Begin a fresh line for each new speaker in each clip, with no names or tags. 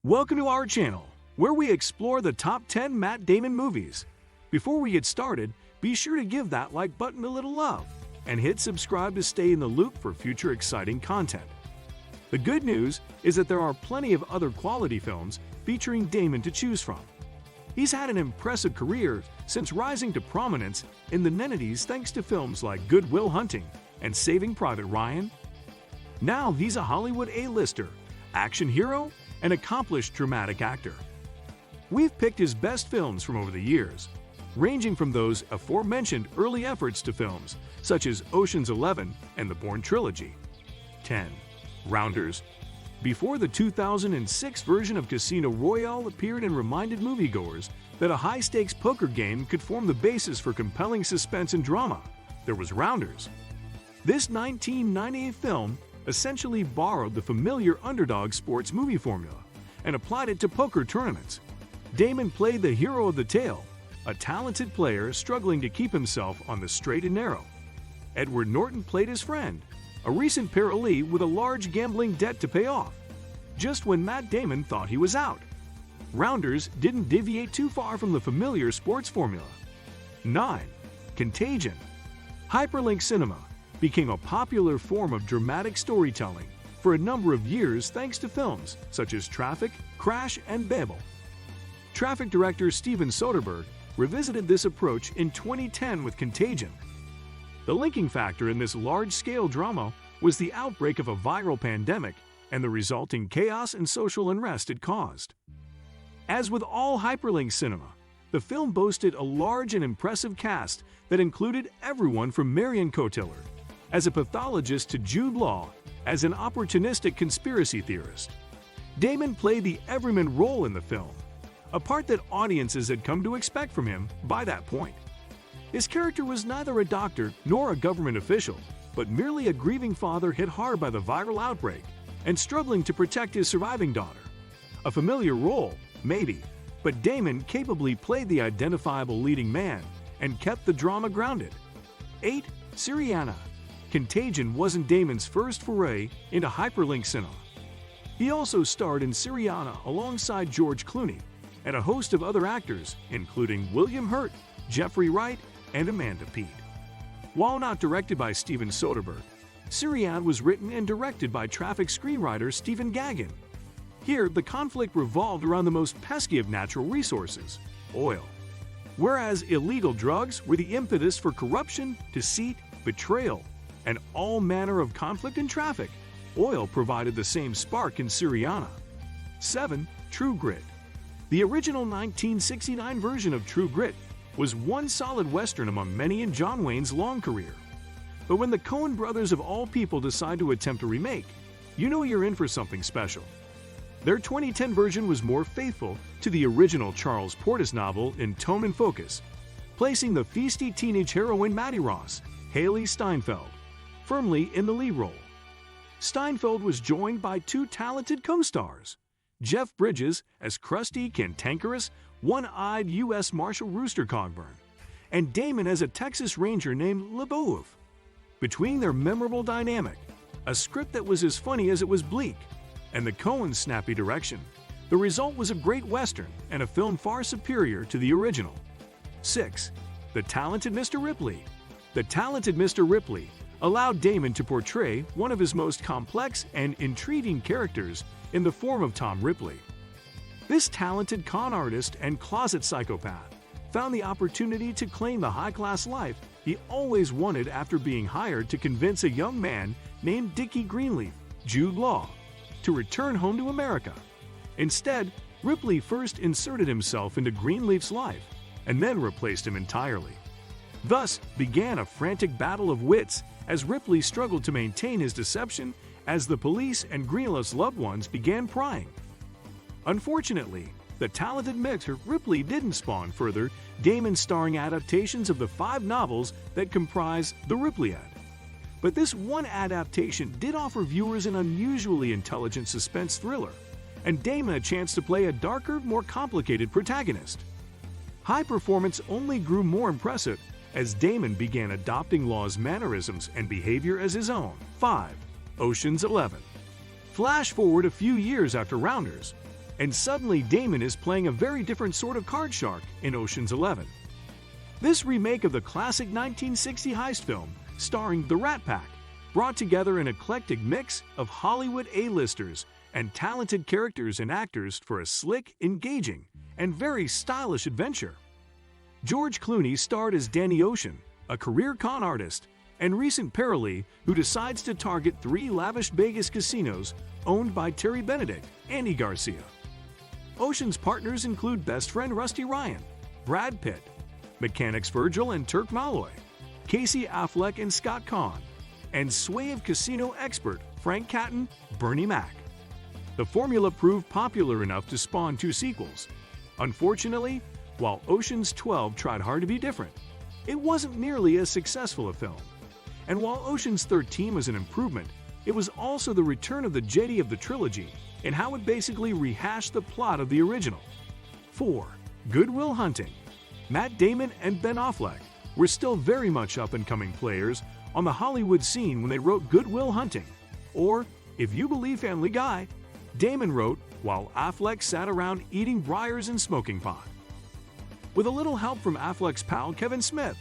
Welcome to our channel, where we explore the top 10 Matt Damon movies. Before we get started, be sure to give that like button a little love and hit subscribe to stay in the loop for future exciting content. The good news is that there are plenty of other quality films featuring Damon to choose from. He's had an impressive career since rising to prominence in the 90s thanks to films like Good Will Hunting and Saving Private Ryan. Now he's a Hollywood A-lister, action hero, and accomplished dramatic actor. We've picked his best films from over the years, ranging from those aforementioned early efforts to films such as Ocean's 11 and the Bourne Trilogy. 10. Rounders. Before the 2006 version of Casino Royale appeared and reminded moviegoers that a high-stakes poker game could form the basis for compelling suspense and drama, there was Rounders. This 1998 film essentially borrowed the familiar underdog sports movie formula and applied it to poker tournaments. Damon played the hero of the tale, a talented player struggling to keep himself on the straight and narrow. Edward Norton played his friend, a recent parolee with a large gambling debt to pay off, just when Matt Damon thought he was out. Rounders didn't deviate too far from the familiar sports formula. 9. Contagion. Hyperlink cinema became a popular form of dramatic storytelling for a number of years thanks to films such as Traffic, Crash, and Babel. Traffic director Steven Soderbergh revisited this approach in 2010 with Contagion. The linking factor in this large-scale drama was the outbreak of a viral pandemic and the resulting chaos and social unrest it caused. As with all hyperlink cinema, the film boasted a large and impressive cast that included everyone from Marion Cotillard as a pathologist to Jude Law as an opportunistic conspiracy theorist. Damon played the everyman role in the film, a part that audiences had come to expect from him by that point. His character was neither a doctor nor a government official, but merely a grieving father hit hard by the viral outbreak and struggling to protect his surviving daughter. A familiar role, maybe, but Damon capably played the identifiable leading man and kept the drama grounded. 8. Syriana. Contagion wasn't Damon's first foray into hyperlink cinema. He also starred in Syriana alongside George Clooney and a host of other actors, including William Hurt, Jeffrey Wright, and Amanda Peet. While not directed by Steven Soderbergh, Syriana was written and directed by Traffic screenwriter Stephen Gaghan. Here, the conflict revolved around the most pesky of natural resources, oil. Whereas illegal drugs were the impetus for corruption, deceit, betrayal, and all manner of conflict in traffic, oil provided the same spark in Syriana. 7. True Grit. The original 1969 version of True Grit was one solid western among many in John Wayne's long career. But when the Coen brothers of all people decide to attempt a remake, you know you're in for something special. Their 2010 version was more faithful to the original Charles Portis novel in tone and focus, placing the feisty teenage heroine Maddie Ross, Haley Steinfeld, firmly in the lead role. Steinfeld was joined by two talented co-stars, Jeff Bridges as crusty, cantankerous, one-eyed U.S. Marshal Rooster Cogburn, and Damon as a Texas Ranger named LeBeouf. Between their memorable dynamic, a script that was as funny as it was bleak, and the Coen's snappy direction, the result was a great western and a film far superior to the original. 6. The Talented Mr. Ripley. The Talented Mr. Ripley allowed Damon to portray one of his most complex and intriguing characters in the form of Tom Ripley. This talented con artist and closet psychopath found the opportunity to claim the high-class life he always wanted after being hired to convince a young man named Dickie Greenleaf, Jude Law, to return home to America. Instead, Ripley first inserted himself into Greenleaf's life and then replaced him entirely. Thus began a frantic battle of wits as Ripley struggled to maintain his deception as the police and Greenleaf's loved ones began prying. Unfortunately, the talented Mr. Ripley didn't spawn further Damon-starring adaptations of the 5 novels that comprise the Ripleyad. But this one adaptation did offer viewers an unusually intelligent suspense thriller, and Damon a chance to play a darker, more complicated protagonist. High performance only grew more impressive as Damon began adopting Law's mannerisms and behavior as his own. 5. Ocean's 11. Flash forward a few years after Rounders, and suddenly Damon is playing a very different sort of card shark in Ocean's 11. This remake of the classic 1960 heist film, starring the Rat Pack, brought together an eclectic mix of Hollywood A-listers and talented characters and actors for a slick, engaging, and very stylish adventure. George Clooney starred as Danny Ocean, a career con artist and recent parolee who decides to target 3 lavish Vegas casinos owned by Terry Benedict, Andy Garcia. Ocean's partners include best friend Rusty Ryan, Brad Pitt, mechanics Virgil and Turk Malloy, Casey Affleck and Scott Conn, and sway of casino expert Frank Catton, Bernie Mac. The formula proved popular enough to spawn 2 sequels. Unfortunately, while Ocean's 12 tried hard to be different, it wasn't nearly as successful a film. And while Ocean's 13 was an improvement, it was also the return of the jetty of the trilogy in how it basically rehashed the plot of the original. 4. Good Will Hunting. Matt Damon and Ben Affleck were still very much up-and-coming players on the Hollywood scene when they wrote Good Will Hunting, or, if you believe Family Guy, Damon wrote while Affleck sat around eating briars and smoking pot. With a little help from Affleck's pal Kevin Smith,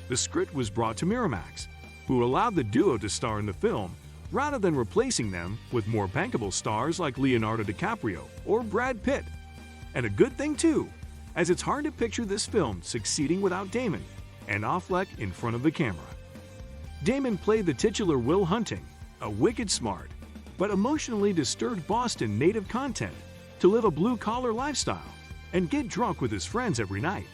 the script was brought to Miramax, who allowed the duo to star in the film rather than replacing them with more bankable stars like Leonardo DiCaprio or Brad Pitt. And a good thing too, as it's hard to picture this film succeeding without Damon and Affleck in front of the camera. Damon played the titular Will Hunting, a wicked smart, but emotionally disturbed Boston native content to live a blue-collar lifestyle and get drunk with his friends every night.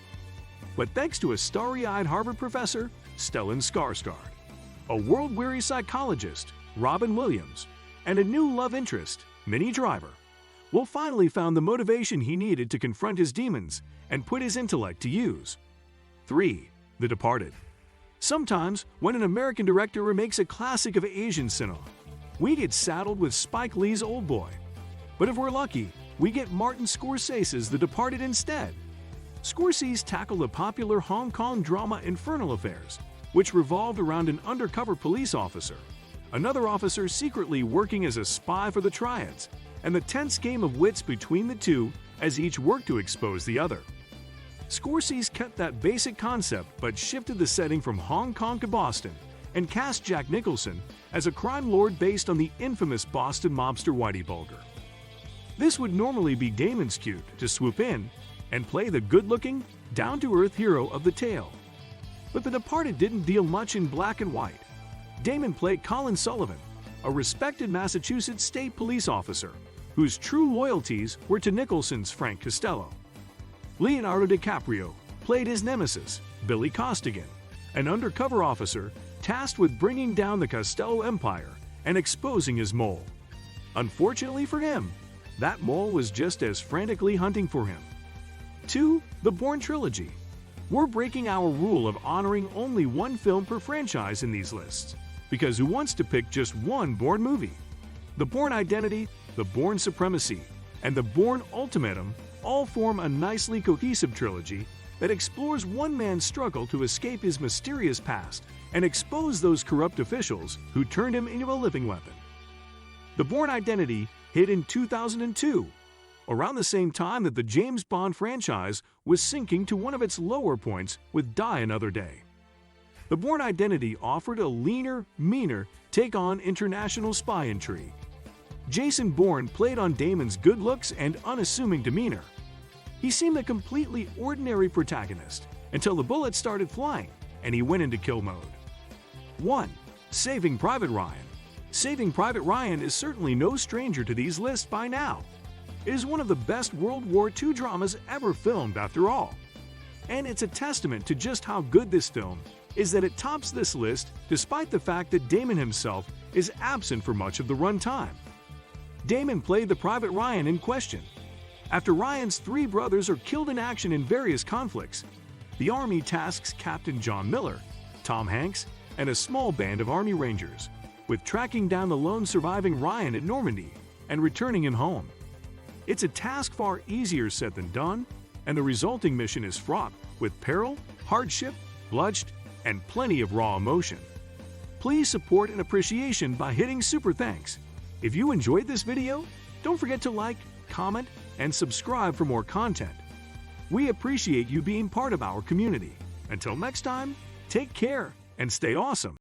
But thanks to a starry-eyed Harvard professor, Stellan Skarsgård, a world-weary psychologist, Robin Williams, and a new love interest, Minnie Driver, Will finally found the motivation he needed to confront his demons and put his intellect to use. 3. The Departed. Sometimes, when an American director remakes a classic of Asian cinema, we get saddled with Spike Lee's Old Boy. But if we're lucky, we get Martin Scorsese's The Departed instead. Scorsese tackled the popular Hong Kong drama Infernal Affairs, which revolved around an undercover police officer, another officer secretly working as a spy for the Triads, and the tense game of wits between the two as each worked to expose the other. Scorsese kept that basic concept but shifted the setting from Hong Kong to Boston and cast Jack Nicholson as a crime lord based on the infamous Boston mobster Whitey Bulger. This would normally be Damon's cue to swoop in and play the good-looking, down-to-earth hero of the tale. But The Departed didn't deal much in black and white. Damon played Colin Sullivan, a respected Massachusetts state police officer whose true loyalties were to Nicholson's Frank Costello. Leonardo DiCaprio played his nemesis, Billy Costigan, an undercover officer tasked with bringing down the Costello empire and exposing his mole. Unfortunately for him, that mole was just as frantically hunting for him. 2. The Bourne Trilogy. We're breaking our rule of honoring only one film per franchise in these lists, because who wants to pick just one Bourne movie? The Bourne Identity, the Bourne Supremacy, and the Bourne Ultimatum all form a nicely cohesive trilogy that explores one man's struggle to escape his mysterious past and expose those corrupt officials who turned him into a living weapon. The Bourne Identity hit in 2002, around the same time that the James Bond franchise was sinking to one of its lower points with Die Another Day. The Bourne Identity offered a leaner, meaner take on international spy intrigue. Jason Bourne played on Damon's good looks and unassuming demeanor. He seemed a completely ordinary protagonist until the bullets started flying and he went into kill mode. 1. Saving Private Ryan. Saving Private Ryan is certainly no stranger to these lists by now. It is one of the best World War II dramas ever filmed after all. And it's a testament to just how good this film is that it tops this list despite the fact that Damon himself is absent for much of the runtime. Damon played the Private Ryan in question. After Ryan's 3 brothers are killed in action in various conflicts, the Army tasks Captain John Miller, Tom Hanks, and a small band of Army Rangers with tracking down the lone surviving Ryan at Normandy and returning him home. It's a task far easier said than done, and the resulting mission is fraught with peril, hardship, bloodshed, and plenty of raw emotion. Please support and appreciation by hitting super thanks. If you enjoyed this video, don't forget to like, comment, and subscribe for more content. We appreciate you being part of our community. Until next time, take care and stay awesome.